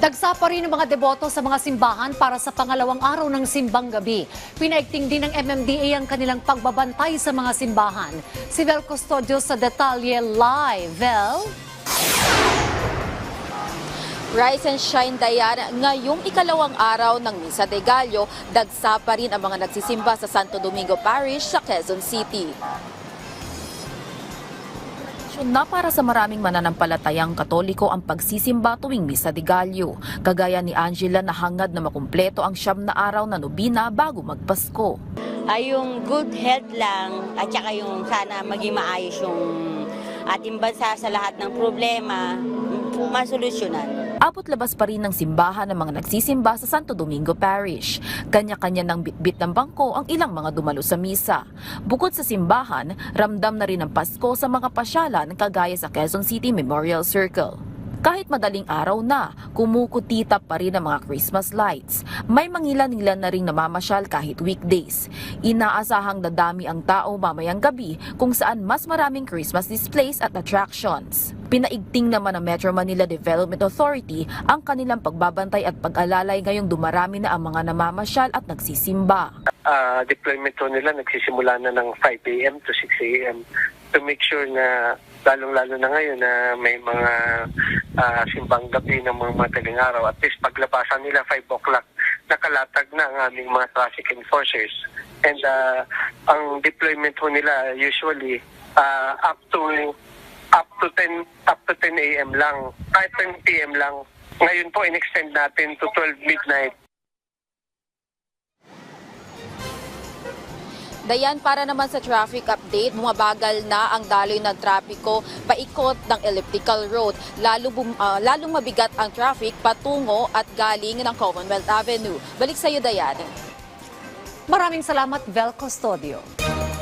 Dagsa pa rin ang mga deboto sa mga simbahan para sa pangalawang araw ng simbang gabi. Pinaigting din ng MMDA ang kanilang pagbabantay sa mga simbahan. Si Vel Custodio sa detalye live. Vel? Rise and shine, Dayan. Ngayong ikalawang araw ng Misa de Gallo, dagsa pa rin ang mga nagsisimba sa Santo Domingo Parish sa Quezon City. Na para sa maraming mananampalatayang Katoliko ang pagsisimba tuwing Misa de Gallo. Kagaya ni Angela na hangad na makumpleto ang 9 na araw na nobina bago magpasko. Ay yung good health lang at saka yung sana maging maayos yung ating bansa sa lahat ng problema, masolusyonan. Abot labas pa rin ng simbahan ng mga nagsisimba sa Santo Domingo Parish. Kanya-kanya ng bitbit ng bangko ang ilang mga dumalo sa misa. Bukod sa simbahan, ramdam na rin ang Pasko sa mga pasyalan kagaya sa Quezon City Memorial Circle. Kahit madaling araw na, kumukutitap pa rin ang mga Christmas lights. May mangilan-ngilan na rin namamasyal kahit weekdays. Inaasahang dadami ang tao mamayang gabi kung saan mas maraming Christmas displays at attractions. Pinaigting naman ng Metro Manila Development Authority ang kanilang pagbabantay at pag-alalay ngayong dumarami na ang mga namamasyal at nagsisimba. Deployment nila nagsisimula na ng 5 a.m. to 6 a.m. to make sure na lalong-lalo na ngayon na may mga simbang gabi ng mga madaling araw. At least paglabasan nila 5 o'clock, nakalatag na ang aming mga traffic enforcers. And ang deployment nila usually up to 10 a.m. lang, 10 p.m. lang. Ngayon po in-extend natin to 12 midnight. Dayan, para naman sa traffic update, bumabagal na ang daloy ng trapiko paikot ng elliptical road. Lalong mabigat ang traffic patungo at galing ng Commonwealth Avenue. Balik sa iyo, Dayan. Maraming salamat, Vel Custodio.